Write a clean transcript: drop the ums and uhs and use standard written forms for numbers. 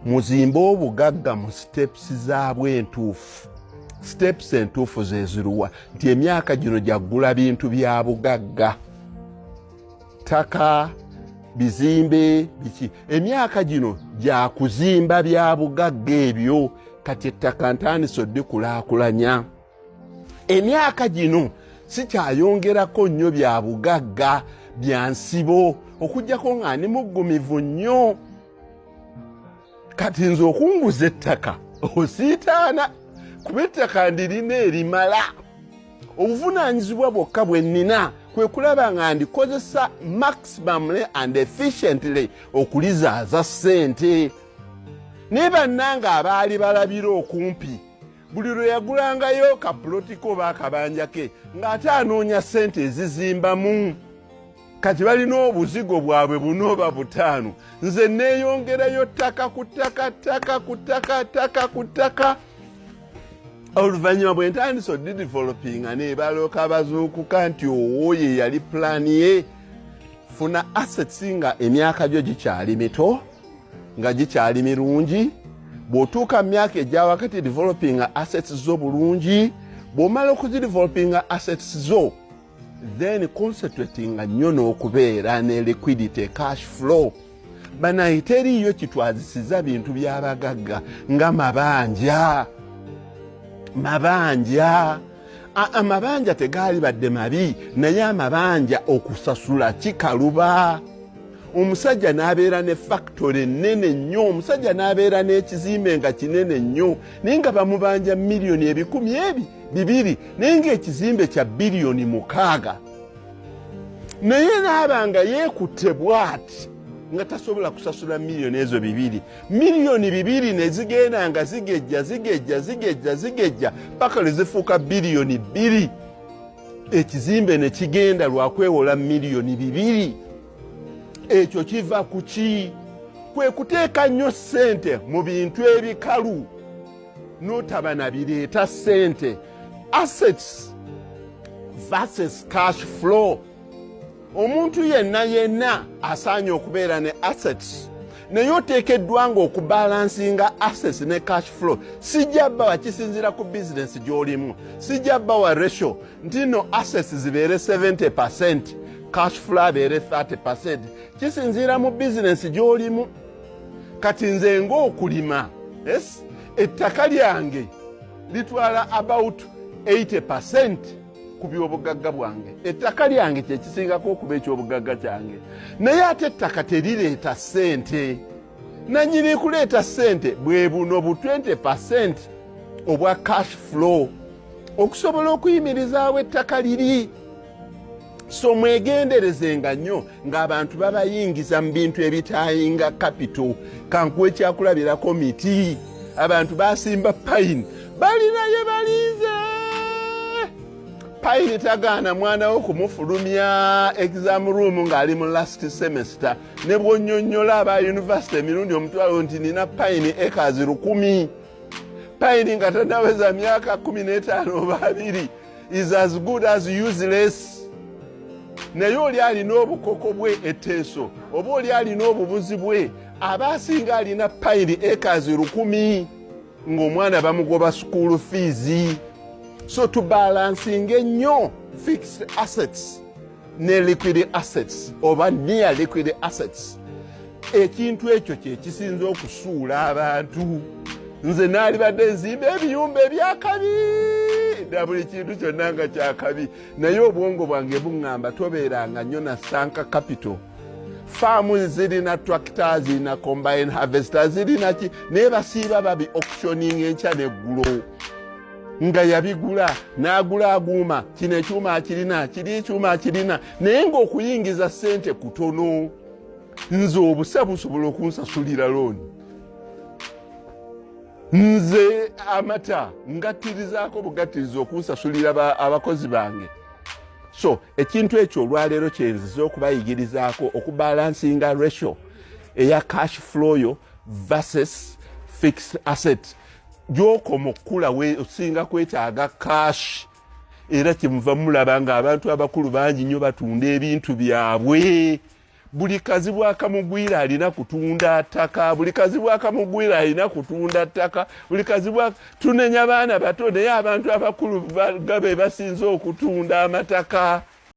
muzimba obugagga mu steps zaabwe entuufu. Steps entuufu zeziruwa nti emyaka gino jaggula bintu bya bugagga, ttaka, bizimbe biki. Emyaka gino gya kuzimba bya bugagga ebyo, kati ettaka ntandise oddikulaakulanya. Emyaka gino sikyayongerako nnyo bya bugagga bya nsibo, okujjako nga ndi muggumivu nnyo. Kati nze okunguza ettaka osiitaana, kuba ettaka ndirina erimala. Obuvunaanyizibwa bwokka bwe nnina kwe kulaba nga ndikozesa maximumly and efficiently okulizaaza ssente. Naye bannanga abaali balabira okumpi, buli lwe yagulangayo kapulotiko oba akabanja ke ng'ate anoonya ssente ezizimbamu. Kati balina obuzigo bwabwe buno oba butaano, nze neeyongerayo ttaka ku ttaka, ttaka ku ttaka, ttaka ku ttaka. Oluvannyuma bwe ntandise odidevelopinga ne balooka bazuukuka nti owoye yali pulaani ye. Funa assets nga emyaka gyo gikyali mito, nga gikyali mirungi. Bw'otuuka mu myaka ejja wakati developinga assets zo bulungi, bw'omala okuzidevelopinga assets zo, then concentrating nnyo n'okubeera ne liquidity, cash flow. Banayi teriyo kitwazisiza bintu by'abagagga nga mabanja. Amabanja tegaali badde mabi, naye amabanja okusasula kikaluba. Omusajja n'abeera ne factory nnene nnyo, omusajja n'abeera n'ekizimbe nga kinene nnyo, naye nga bamubanja miliyoni 200 naye ng'ekizimbe kya biliyoni 6. Naye n'abanga yeekutte bw'ati nga tasobola kusasula miliyoni ezo 2. Miliyoni 2 ne zigenda nga zigejja paka lwe zifuuka biliyoni 2. Ekizimbe ne kigenda lwa kwewola miliyoni 2. Ekyo kiva ku ki? Kwe kuteeka nnyo ssente mu bintu ebikalu n'otaba na bireeta ssente. Assets versus cash flow. Omuntu yenna asaanye okubeera ne assets, naye oteekeddwa nga okubalansinga assets ne cash flow. Sijja bbawa kisinziira ku bizinesi gy'olimu, sijja bbawa ratio nti no assets zibeere 70%, cash flow abeere 30%. Kisinziira mu bizinesi gy'olimu. Kati nze ng'okulima, ettaka lyange litwala about 80% ku by'obugagga bwange. Ettaka lyange kye kisingako okuba eky'obugagga kyange. Naye ate ettaka terireeta ssente. Nannyini kuleeta ssente bwe buno bu 20% obwa cash flow okusobola okuyimirizaawo ettaka liri. So mwegenderezenga nnyo ng'abantu babayingiza mu bintu ebitayinga capital. Kankuwe kyakulabirako miti. Abantu basimba pine, balina ye balize. Pine tagaana mwana wo kumufulumya exam room ng'ali mu last semester. Ne bw'onnyonnyola aba university emirundi omutwalo nti nina pine acres 1000. Pine nga tannaweza myaka 15 oba 2 is as good as useless. Naye oli alina obukoko bwe etteeso, oba oli alina obubuzi bwe, aba asinga alina pine acres 1000 ng'omwana bamugoba school fees. So tubalansinge nnyo fixed assets ne liquid assets oba near liquid assets. Ekintu ekyo kye kisinza okusuula abantu. Nze naali badde nzimba ebiyumba ebyakabi na buli kintu kyonna nga kyakabi, naye obwongo bwange buŋŋamba tobeeranga nnyo na sanka capital. Faamu zirina tractors, zirina combine harvesters, zirina ki, naye basiiba babi auctioning enkya n'eggulo. Nga yabigula n'agula aguuma, kino ekyuma akirina, kiri ekyuma akirina, naye ng'okuyingiza ssente kutono. Nze obusa busobola okunsasulira looni. Nze amata ngattirizaako bugattiriza okunsasulira abakozi bange. So ekintu ekyo olwaleero kyenziza okubayigirizaako okubalansinga ratio eya cash flow yo versus fixed asset. Gy'okoma okukula osinga kwetaaga cash. Era kyemuva mulaba ng'abantu abakulu bangi nnyo batunda ebintu byabwe. buli kazi bwakamugwira alina kutunda ttaka, buli kazi bwakamugwira alina kutunda ttaka, buli kazi tunenya baana bato naye abantu abakulu be basinze okutunda amataka.